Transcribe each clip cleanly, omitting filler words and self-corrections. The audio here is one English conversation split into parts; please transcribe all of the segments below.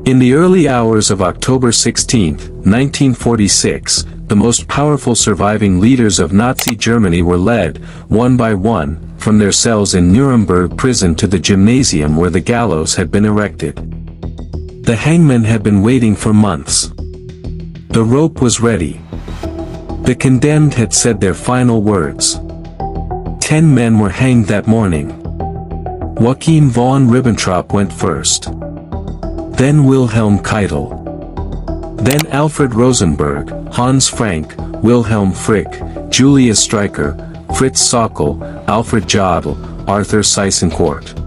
In the early hours of October 16, 1946, the most powerful surviving leaders of Nazi Germany were led, one by one, from their cells in Nuremberg prison to the gymnasium where the gallows had been erected. The hangman had been waiting for months. The rope was ready. The condemned had said their final words. 10 men were hanged that morning. Joachim von Ribbentrop went first. Then Wilhelm Keitel. Then Alfred Rosenberg, Hans Frank, Wilhelm Frick, Julius Streicher, Fritz Sockel, Alfred Jodl, Arthur Seisencourt.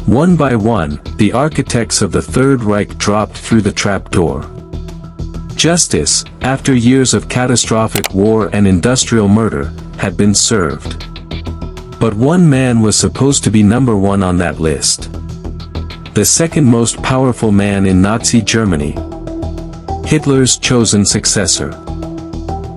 One by one, the architects of the Third Reich dropped through the trapdoor. Justice, after years of catastrophic war and industrial murder, had been served. But one man was supposed to be number one on that list. The second most powerful man in Nazi Germany. Hitler's chosen successor.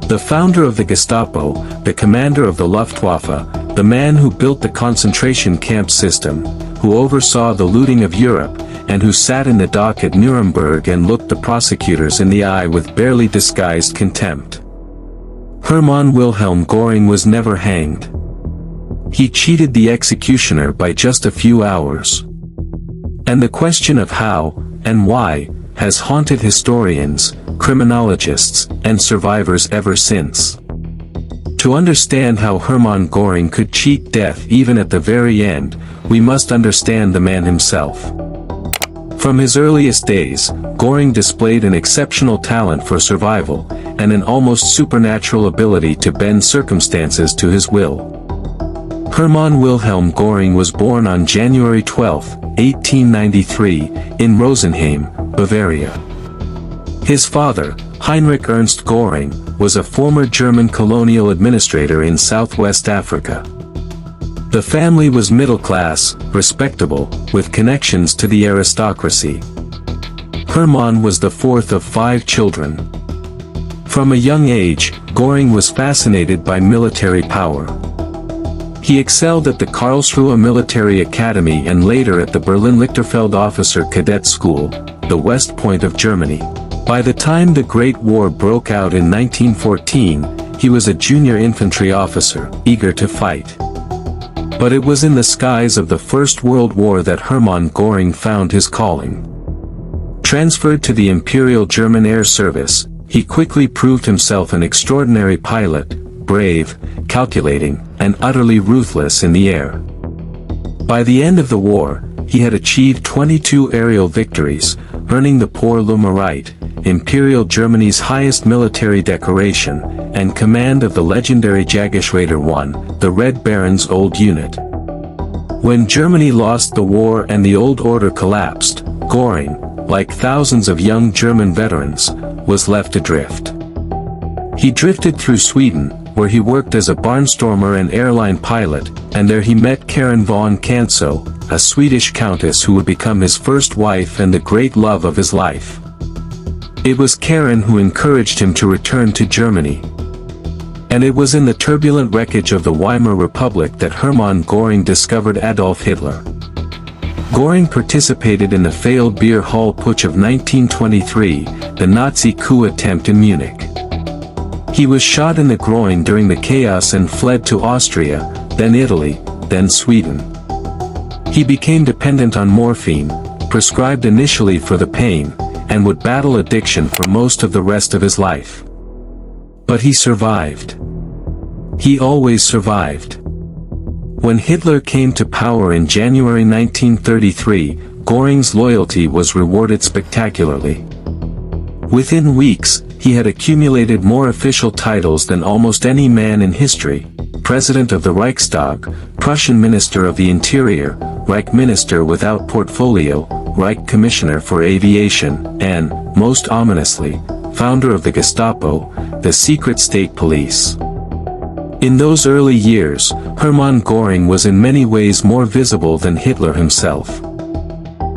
The founder of the Gestapo, the commander of the Luftwaffe, the man who built the concentration camp system, who oversaw the looting of Europe, and who sat in the dock at Nuremberg and looked the prosecutors in the eye with barely disguised contempt. Hermann Wilhelm Göring was never hanged. He cheated the executioner by just a few hours. And the question of how, and why, has haunted historians, criminologists, and survivors ever since. To understand how Hermann Göring could cheat death even at the very end, we must understand the man himself. From his earliest days, Göring displayed an exceptional talent for survival, and an almost supernatural ability to bend circumstances to his will. Hermann Wilhelm Göring was born on January 12, 1893, in Rosenheim, Bavaria. His father, Heinrich Ernst Göring, was a former German colonial administrator in Southwest Africa. The family was middle-class, respectable, with connections to the aristocracy. Hermann was the fourth of 5 children. From a young age, Göring was fascinated by military power. He excelled at the Karlsruhe Military Academy and later at the Berlin-Lichterfeld Officer Cadet School, the West Point of Germany. By the time the Great War broke out in 1914, he was a junior infantry officer, eager to fight. But it was in the skies of the First World War that Hermann Göring found his calling. Transferred to the Imperial German Air Service, he quickly proved himself an extraordinary pilot, brave, calculating, and utterly ruthless in the air. By the end of the war, he had achieved 22 aerial victories, earning the Pour le Mérite, Imperial Germany's highest military decoration, and command of the legendary Jagdgeschwader I, the Red Baron's old unit. When Germany lost the war and the old order collapsed, Göring, like thousands of young German veterans, was left adrift. He drifted through Sweden, where he worked as a barnstormer and airline pilot, and there he met Karin von Kanso, a Swedish countess who would become his first wife and the great love of his life. It was Karin who encouraged him to return to Germany. And it was in the turbulent wreckage of the Weimar Republic that Hermann Göring discovered Adolf Hitler. Göring participated in the failed Beer Hall Putsch of 1923, the Nazi coup attempt in Munich. He was shot in the groin during the chaos and fled to Austria, then Italy, then Sweden. He became dependent on morphine, prescribed initially for the pain, and would battle addiction for most of the rest of his life. But he survived. He always survived. When Hitler came to power in January 1933, Göring's loyalty was rewarded spectacularly. Within weeks, he had accumulated more official titles than almost any man in history: President of the Reichstag, Prussian Minister of the Interior, Reich Minister without portfolio, Reich Commissioner for Aviation, and, most ominously, founder of the Gestapo, the secret state police. In those early years, Hermann Göring was in many ways more visible than Hitler himself.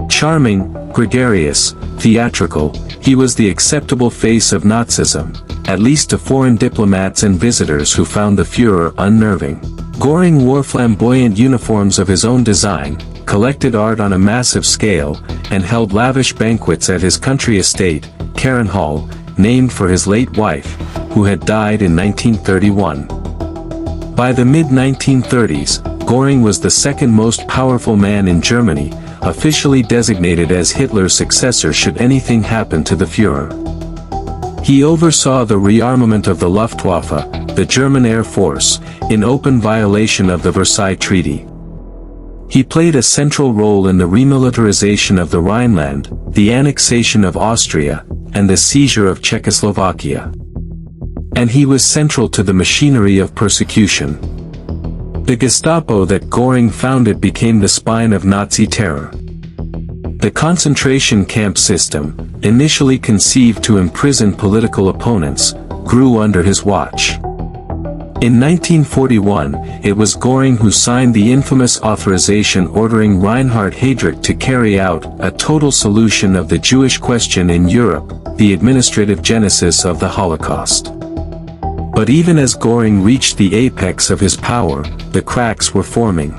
Charming, gregarious, theatrical, he was the acceptable face of Nazism, at least to foreign diplomats and visitors who found the Führer unnerving. Göring wore flamboyant uniforms of his own design, collected art on a massive scale, and held lavish banquets at his country estate, Hall, named for his late wife, who had died in 1931. By the mid-1930s, Göring was the second most powerful man in Germany, officially designated as Hitler's successor should anything happen to the Führer. He oversaw the rearmament of the Luftwaffe, the German Air Force, in open violation of the Versailles Treaty. He played a central role in the remilitarization of the Rhineland, the annexation of Austria, and the seizure of Czechoslovakia. And he was central to the machinery of persecution. The Gestapo that Göring founded became the spine of Nazi terror. The concentration camp system, initially conceived to imprison political opponents, grew under his watch. In 1941, it was Göring who signed the infamous authorization ordering Reinhard Heydrich to carry out a total solution of the Jewish question in Europe, the administrative genesis of the Holocaust. But even as Göring reached the apex of his power, the cracks were forming.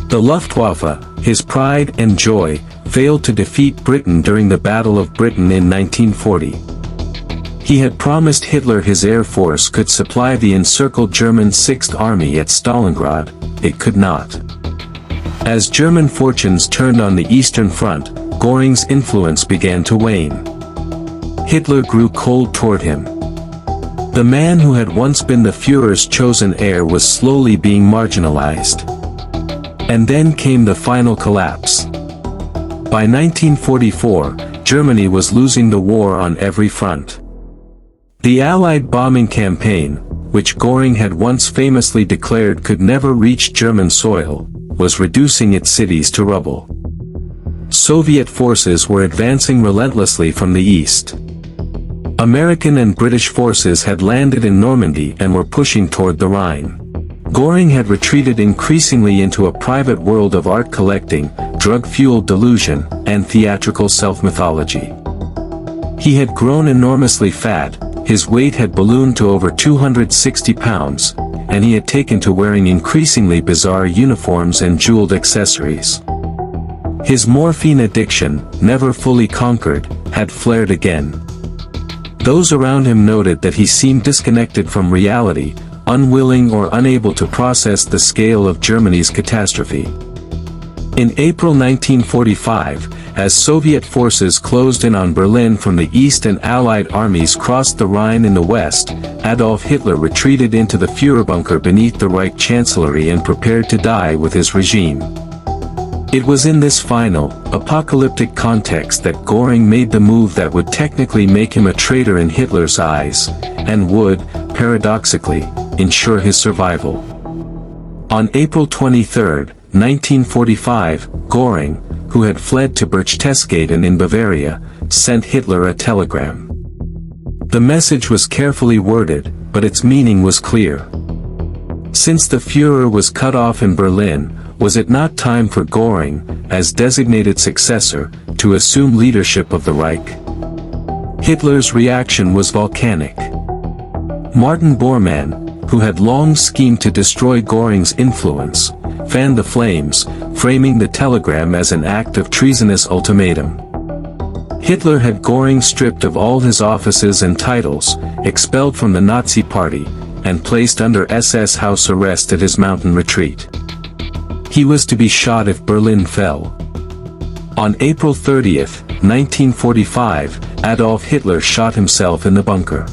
The Luftwaffe, his pride and joy, failed to defeat Britain during the Battle of Britain in 1940. He had promised Hitler his air force could supply the encircled German Sixth Army at Stalingrad. It could not. As German fortunes turned on the Eastern Front, Göring's influence began to wane. Hitler grew cold toward him. The man who had once been the Führer's chosen heir was slowly being marginalized. And then came the final collapse. By 1944, Germany was losing the war on every front. The Allied bombing campaign, which Göring had once famously declared could never reach German soil, was reducing its cities to rubble. Soviet forces were advancing relentlessly from the east. American and British forces had landed in Normandy and were pushing toward the Rhine. Göring had retreated increasingly into a private world of art collecting, drug-fueled delusion, and theatrical self-mythology. He had grown enormously fat, his weight had ballooned to over 260 pounds, and he had taken to wearing increasingly bizarre uniforms and jeweled accessories. His morphine addiction, never fully conquered, had flared again. Those around him noted that he seemed disconnected from reality, unwilling or unable to process the scale of Germany's catastrophe. In April 1945, as Soviet forces closed in on Berlin from the east and Allied armies crossed the Rhine in the west, Adolf Hitler retreated into the Führerbunker beneath the Reich Chancellery and prepared to die with his regime. It was in this final, apocalyptic context that Göring made the move that would technically make him a traitor in Hitler's eyes, and would, paradoxically, ensure his survival. On April 23, 1945, Göring, who had fled to Berchtesgaden in Bavaria, sent Hitler a telegram. The message was carefully worded, but its meaning was clear. Since the Führer was cut off in Berlin, was it not time for Göring, as designated successor, to assume leadership of the Reich? Hitler's reaction was volcanic. Martin Bormann, who had long schemed to destroy Göring's influence, fanned the flames, framing the telegram as an act of treasonous ultimatum. Hitler had Göring stripped of all his offices and titles, expelled from the Nazi Party, and placed under SS house arrest at his mountain retreat. He was to be shot if Berlin fell. On April 30, 1945, Adolf Hitler shot himself in the bunker.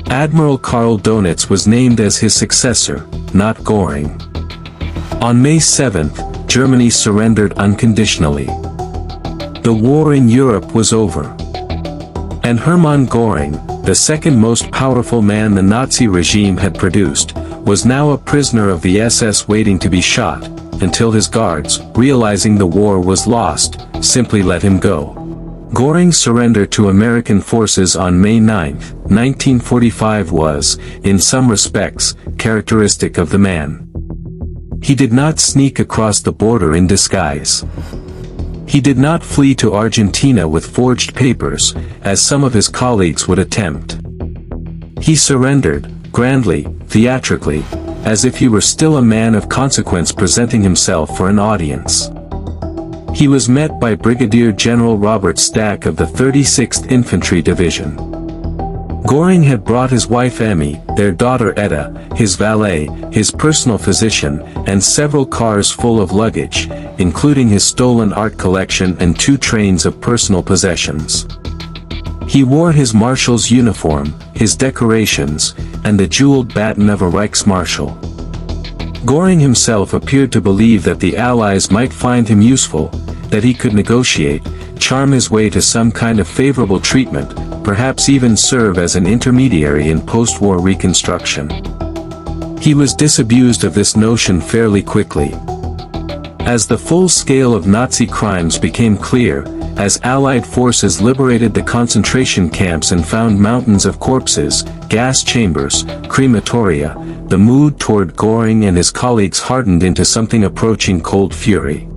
Admiral Karl Donitz was named as his successor, not Göring. On May 7, Germany surrendered unconditionally. The war in Europe was over. And Hermann Göring, the second most powerful man the Nazi regime had produced, was now a prisoner of the SS waiting to be shot, until his guards, realizing the war was lost, simply let him go. Göring's surrender to American forces on May 9, 1945 was, in some respects, characteristic of the man. He did not sneak across the border in disguise. He did not flee to Argentina with forged papers, as some of his colleagues would attempt. He surrendered, grandly, theatrically, as if he were still a man of consequence presenting himself for an audience. He was met by Brigadier General Robert Stack of the 36th Infantry Division. Göring had brought his wife Emmy, their daughter Etta, his valet, his personal physician, and several cars full of luggage, including his stolen art collection and 2 trains of personal possessions. He wore his marshal's uniform, his decorations, and the jeweled baton of a Reichsmarschall. Göring himself appeared to believe that the Allies might find him useful, that he could negotiate, charm his way to some kind of favorable treatment, perhaps even serve as an intermediary in post-war reconstruction. He was disabused of this notion fairly quickly. As the full scale of Nazi crimes became clear, as Allied forces liberated the concentration camps and found mountains of corpses, gas chambers, crematoria, the mood toward Göring and his colleagues hardened into something approaching cold fury.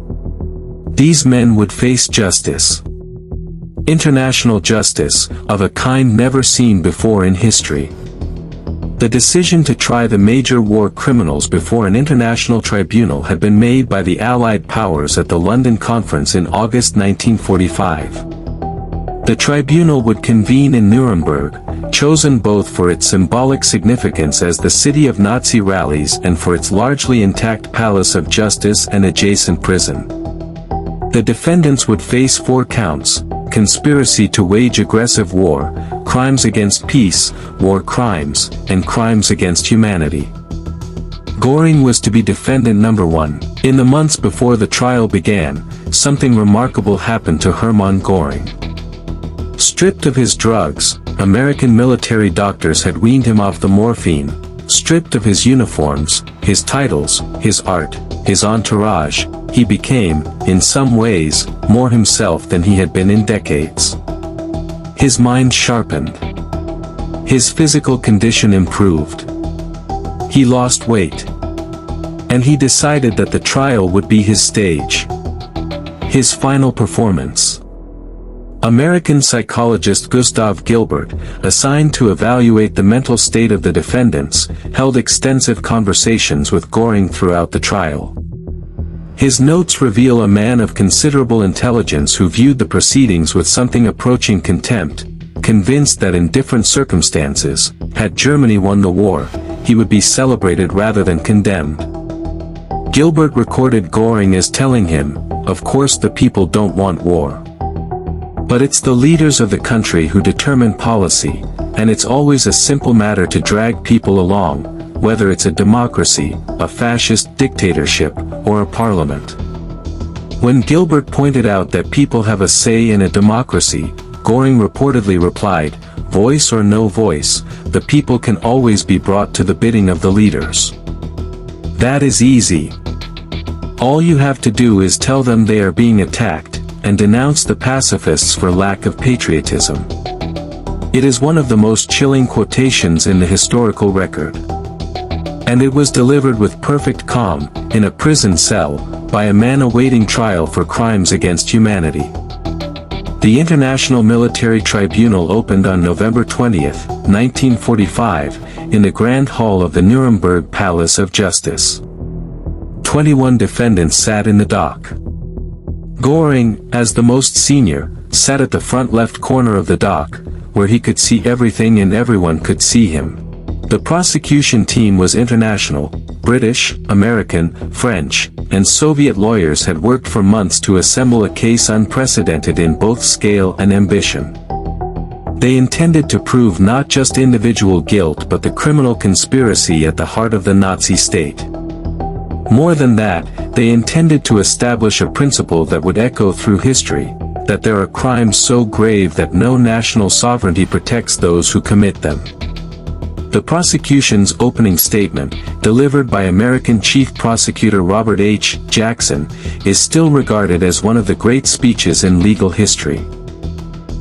These men would face justice. International justice, of a kind never seen before in history. The decision to try the major war criminals before an international tribunal had been made by the Allied powers at the London Conference in August 1945. The tribunal would convene in Nuremberg, chosen both for its symbolic significance as the city of Nazi rallies and for its largely intact Palace of Justice and adjacent prison. The defendants would face 4 counts: conspiracy to wage aggressive war, crimes against peace, war crimes, and crimes against humanity. Göring was to be defendant number 1. In the months before the trial began, something remarkable happened to Hermann Göring. Stripped of his drugs, American military doctors had weaned him off the morphine. Stripped of his uniforms, his titles, his art, his entourage, he became, in some ways, more himself than he had been in decades. His mind sharpened. His physical condition improved. He lost weight. And he decided that the trial would be his stage. His final performance. American psychologist Gustav Gilbert, assigned to evaluate the mental state of the defendants, held extensive conversations with Göring throughout the trial. His notes reveal a man of considerable intelligence who viewed the proceedings with something approaching contempt, convinced that in different circumstances, had Germany won the war, he would be celebrated rather than condemned. Gilbert recorded Göring as telling him, "Of course the people don't want war. But it's the leaders of the country who determine policy, and it's always a simple matter to drag people along, whether it's a democracy, a fascist dictatorship, or a parliament." When Gilbert pointed out that people have a say in a democracy, Göring reportedly replied, "Voice or no voice, the people can always be brought to the bidding of the leaders. That is easy. All you have to do is tell them they are being attacked, and denounce the pacifists for lack of patriotism." It is one of the most chilling quotations in the historical record. And it was delivered with perfect calm, in a prison cell, by a man awaiting trial for crimes against humanity. The International Military Tribunal opened on November 20, 1945, in the Grand Hall of the Nuremberg Palace of Justice. 21 defendants sat in the dock. Göring, as the most senior, sat at the front left corner of the dock, where he could see everything and everyone could see him. The prosecution team was international. British, American, French, and Soviet lawyers had worked for months to assemble a case unprecedented in both scale and ambition. They intended to prove not just individual guilt but the criminal conspiracy at the heart of the Nazi state. More than that, they intended to establish a principle that would echo through history, that there are crimes so grave that no national sovereignty protects those who commit them. The prosecution's opening statement, delivered by American Chief Prosecutor Robert H. Jackson, is still regarded as one of the great speeches in legal history.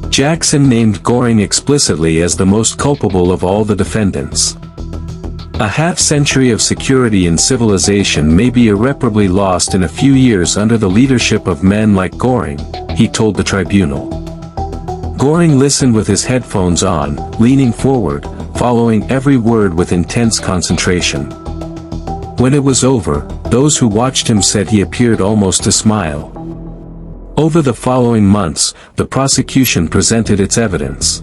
Jackson named Göring explicitly as the most culpable of all the defendants. A half-century of security and civilization may be irreparably lost in a few years under the leadership of men like Göring, he told the tribunal. Göring listened with his headphones on, leaning forward, following every word with intense concentration. When it was over, those who watched him said he appeared almost to smile. Over the following months, the prosecution presented its evidence.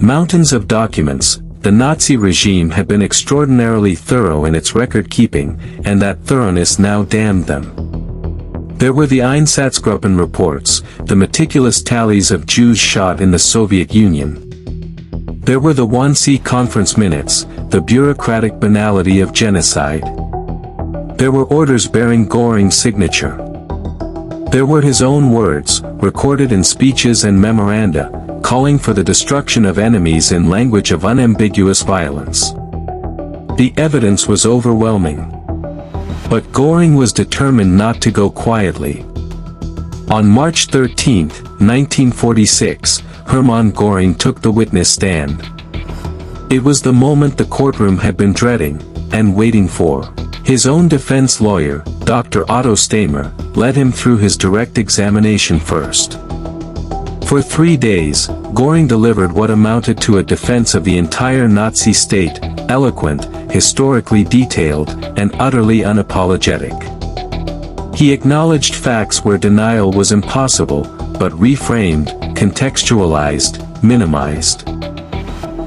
Mountains of documents. The Nazi regime had been extraordinarily thorough in its record-keeping, and that thoroughness now damned them. There were the Einsatzgruppen reports, the meticulous tallies of Jews shot in the Soviet Union. There were the Wannsee Conference minutes, the bureaucratic banality of genocide. There were orders bearing Göring's signature. There were his own words, recorded in speeches and memoranda, calling for the destruction of enemies in language of unambiguous violence. The evidence was overwhelming. But Göring was determined not to go quietly. On March 13, 1946, Hermann Göring took the witness stand. It was the moment the courtroom had been dreading, and waiting for. His own defense lawyer, Dr. Otto Stehmer, led him through his direct examination first. For 3 days, Göring delivered what amounted to a defense of the entire Nazi state, eloquent, historically detailed, and utterly unapologetic. He acknowledged facts where denial was impossible, but reframed, contextualized, minimized.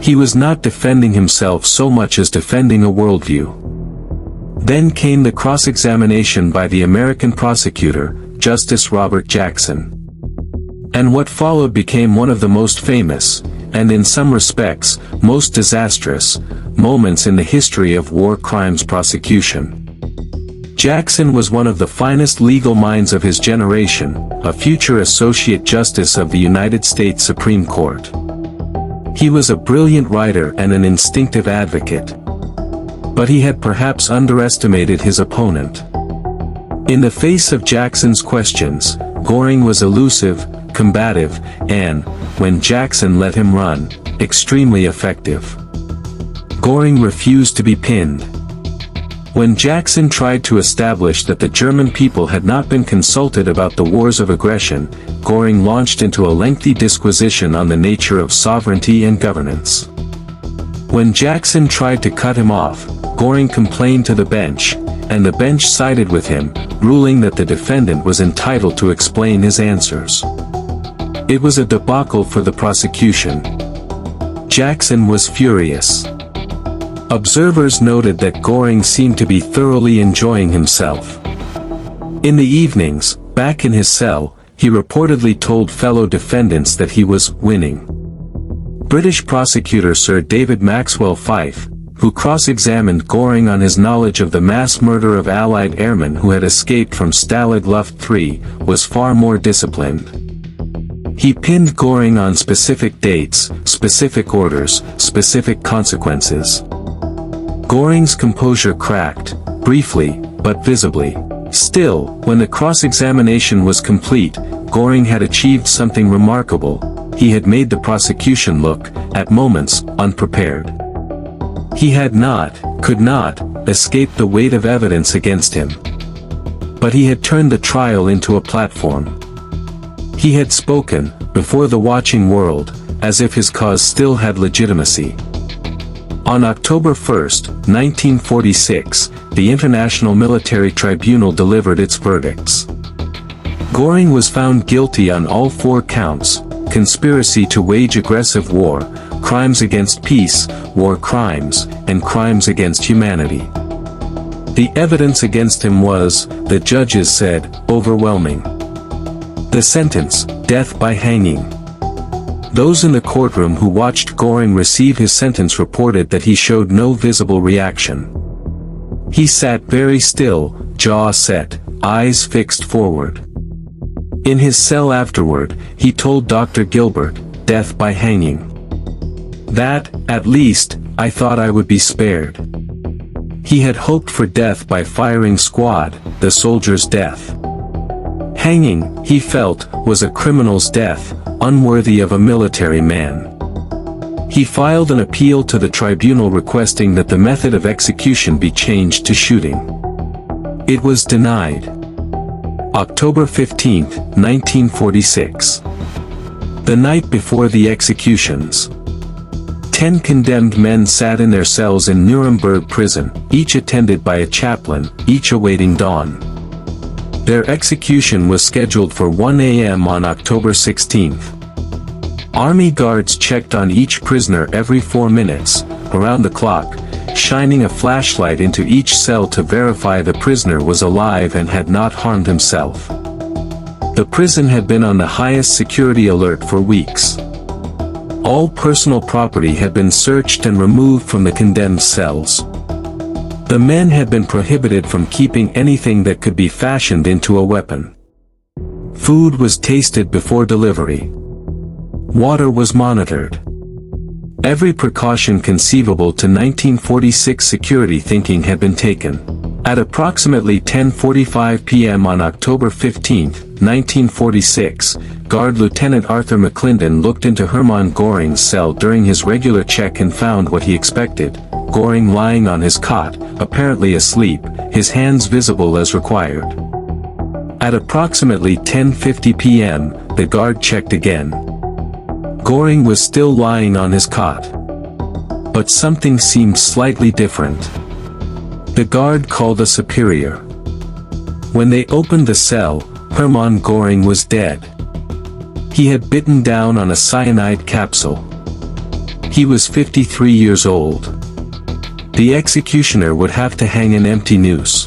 He was not defending himself so much as defending a worldview. Then came the cross-examination by the American prosecutor, Justice Robert Jackson. And what followed became one of the most famous, and in some respects, most disastrous, moments in the history of war crimes prosecution. Jackson was one of the finest legal minds of his generation, a future Associate Justice of the United States Supreme Court. He was a brilliant writer and an instinctive advocate. But he had perhaps underestimated his opponent. In the face of Jackson's questions, Göring was elusive, combative, and, when Jackson let him run, extremely effective. Göring refused to be pinned. When Jackson tried to establish that the German people had not been consulted about the wars of aggression, Göring launched into a lengthy disquisition on the nature of sovereignty and governance. When Jackson tried to cut him off, Göring complained to the bench, and the bench sided with him, ruling that the defendant was entitled to explain his answers. It was a debacle for the prosecution. Jackson was furious. Observers noted that Göring seemed to be thoroughly enjoying himself. In the evenings, back in his cell, he reportedly told fellow defendants that he was winning. British prosecutor Sir David Maxwell Fyfe, who cross-examined Göring on his knowledge of the mass murder of Allied airmen who had escaped from Stalag Luft III, was far more disciplined. He pinned Göring on specific dates, specific orders, specific consequences. Göring's composure cracked, briefly, but visibly. Still, when the cross-examination was complete, Göring had achieved something remarkable. He had made the prosecution look, at moments, unprepared. He had not, could not, escape the weight of evidence against him. But he had turned the trial into a platform. He had spoken, before the watching world, as if his cause still had legitimacy. On October 1, 1946, the International Military Tribunal delivered its verdicts. Göring was found guilty on all 4 counts: conspiracy to wage aggressive war, crimes against peace, war crimes, and crimes against humanity. The evidence against him was, the judges said, overwhelming. The sentence, death by hanging. Those in the courtroom who watched Göring receive his sentence reported that he showed no visible reaction. He sat very still, jaw set, eyes fixed forward. In his cell afterward, he told Dr. Gilbert, death by hanging. That, at least, I thought I would be spared. He had hoped for death by firing squad, the soldier's death. Hanging, he felt, was a criminal's death, unworthy of a military man. He filed an appeal to the tribunal requesting that the method of execution be changed to shooting. It was denied. October 15, 1946. The night before the executions. 10 condemned men sat in their cells in Nuremberg prison, each attended by a chaplain, each awaiting dawn. Their execution was scheduled for 1 a.m. on October 16. Army guards checked on each prisoner every 4 minutes, around the clock, shining a flashlight into each cell to verify the prisoner was alive and had not harmed himself. The prison had been on the highest security alert for weeks. All personal property had been searched and removed from the condemned cells. The men had been prohibited from keeping anything that could be fashioned into a weapon. Food was tasted before delivery. Water was monitored. Every precaution conceivable to 1946 security thinking had been taken. At approximately 10:45 p.m. on October 15, 1946, Guard Lieutenant Arthur McClendon looked into Hermann Göring's cell during his regular check and found what he expected: Göring lying on his cot, apparently asleep, his hands visible as required. At approximately 10:50 p.m., the guard checked again. Göring was still lying on his cot. But something seemed slightly different. The guard called a superior. When they opened the cell, Hermann Göring was dead. He had bitten down on a cyanide capsule. He was 53 years old. The executioner would have to hang an empty noose.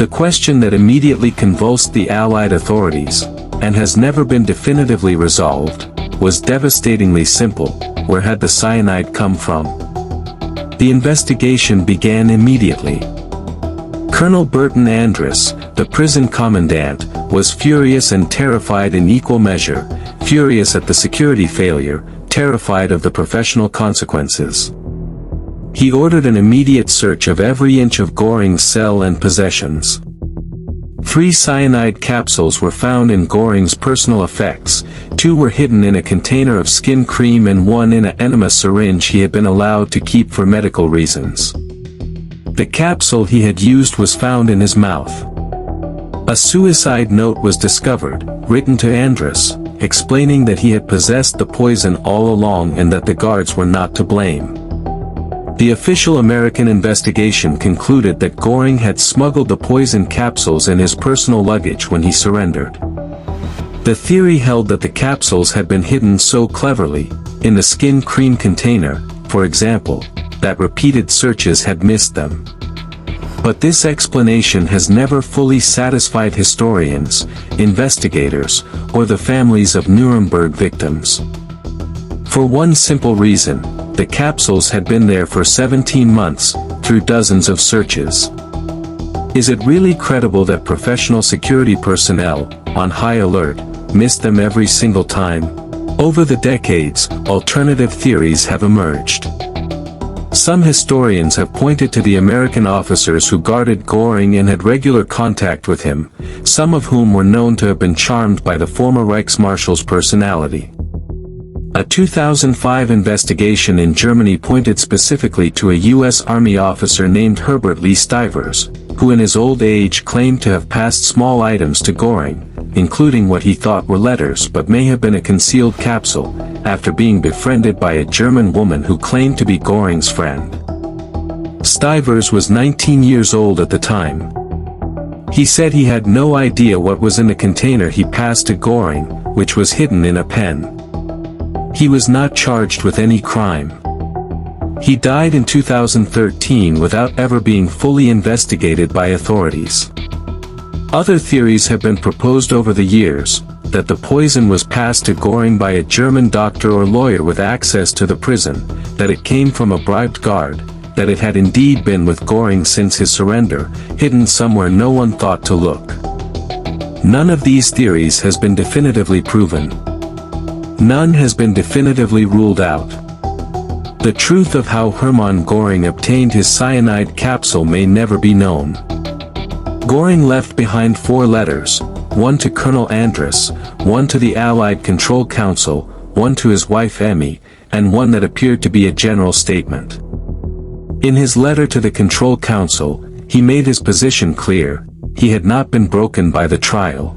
The question that immediately convulsed the Allied authorities, and has never been definitively resolved, was devastatingly simple: where had the cyanide come from? The investigation began immediately. Colonel Burton Andrus, the prison commandant, was furious and terrified in equal measure, furious at the security failure, terrified of the professional consequences. He ordered an immediate search of every inch of Göring's cell and possessions. 3 cyanide capsules were found in Göring's personal effects, 2 were hidden in a container of skin cream and 1 in an enema syringe he had been allowed to keep for medical reasons. The capsule he had used was found in his mouth. A suicide note was discovered, written to Andrus, explaining that he had possessed the poison all along and that the guards were not to blame. The official American investigation concluded that Göring had smuggled the poison capsules in his personal luggage when he surrendered. The theory held that the capsules had been hidden so cleverly, in the skin cream container, for example, that repeated searches had missed them. But this explanation has never fully satisfied historians, investigators, or the families of Nuremberg victims. For one simple reason: the capsules had been there for 17 months, through dozens of searches. Is it really credible that professional security personnel, on high alert, missed them every single time? Over the decades, alternative theories have emerged. Some historians have pointed to the American officers who guarded Göring and had regular contact with him, some of whom were known to have been charmed by the former Reichsmarshal's personality. A 2005 investigation in Germany pointed specifically to a U.S. Army officer named Herbert Lee Stivers, who in his old age claimed to have passed small items to Göring, including what he thought were letters but may have been a concealed capsule, after being befriended by a German woman who claimed to be Göring's friend. Stivers was 19 years old at the time. He said he had no idea what was in the container he passed to Göring, which was hidden in a pen. He was not charged with any crime. He died in 2013 without ever being fully investigated by authorities. Other theories have been proposed over the years: that the poison was passed to Göring by a German doctor or lawyer with access to the prison, that it came from a bribed guard, that it had indeed been with Göring since his surrender, hidden somewhere no one thought to look. None of these theories has been definitively proven. None has been definitively ruled out. The truth of how Hermann Göring obtained his cyanide capsule may never be known. Göring left behind 4 letters, one to Colonel Andrus, one to the Allied Control Council, one to his wife Emmy, and one that appeared to be a general statement. In his letter to the Control Council, he made his position clear: he had not been broken by the trial.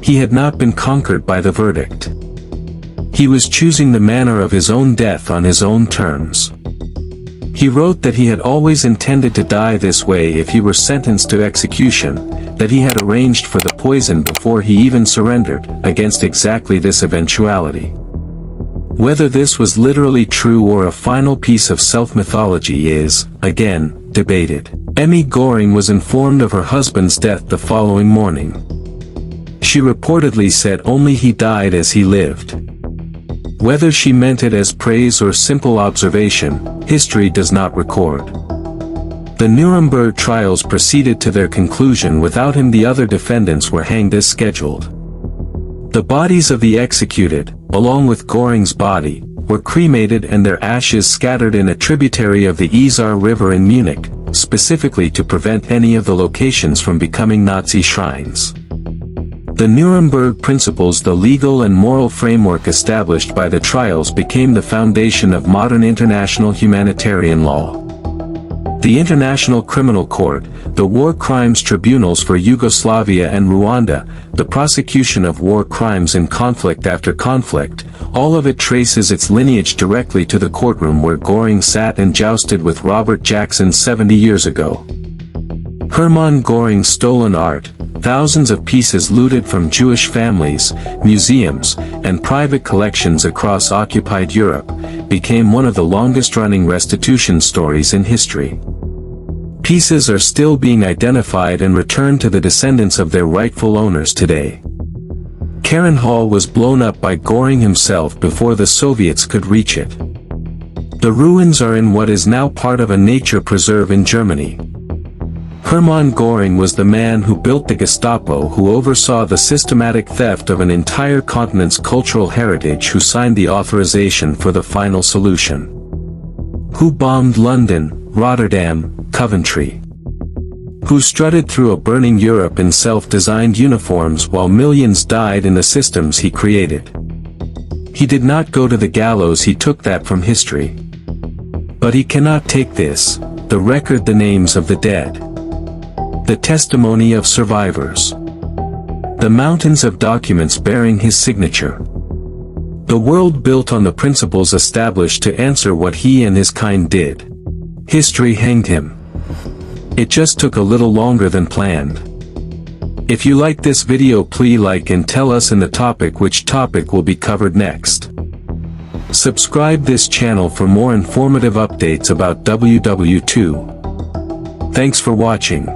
He had not been conquered by the verdict. He was choosing the manner of his own death on his own terms. He wrote that he had always intended to die this way if he were sentenced to execution, that he had arranged for the poison before he even surrendered, against exactly this eventuality. Whether this was literally true or a final piece of self-mythology is, again, debated. Hermann Göring was informed of her husband's death the following morning. She reportedly said only he died as he lived. Whether she meant it as praise or simple observation, history does not record. The Nuremberg Trials proceeded to their conclusion without him. The other defendants were hanged as scheduled. The bodies of the executed, along with Göring's body, were cremated and their ashes scattered in a tributary of the Isar River in Munich, specifically to prevent any of the locations from becoming Nazi shrines. The Nuremberg Principles, the legal and moral framework established by the trials, became the foundation of modern international humanitarian law. The International Criminal Court, the war crimes tribunals for Yugoslavia and Rwanda, the prosecution of war crimes in conflict after conflict, all of it traces its lineage directly to the courtroom where Göring sat and jousted with Robert Jackson 70 years ago. Hermann Göring's stolen art, thousands of pieces looted from Jewish families, museums, and private collections across occupied Europe, became one of the longest-running restitution stories in history. Pieces are still being identified and returned to the descendants of their rightful owners today. Karen Hall was blown up by Göring himself before the Soviets could reach it. The ruins are in what is now part of a nature preserve in Germany. Hermann Göring was the man who built the Gestapo, who oversaw the systematic theft of an entire continent's cultural heritage, who signed the authorization for the final solution, who bombed London, Rotterdam, Coventry, who strutted through a burning Europe in self-designed uniforms while millions died in the systems he created. He did not go to the gallows. He took that from history. But he cannot take this, the record, the names of the dead, the testimony of survivors, the mountains of documents bearing his signature. The world built on the principles established to answer what he and his kind did. History hanged him. It just took a little longer than planned. If you like this video, please like and tell us in the topic which topic will be covered next. Subscribe this channel for more informative updates about WW2. Thanks for watching.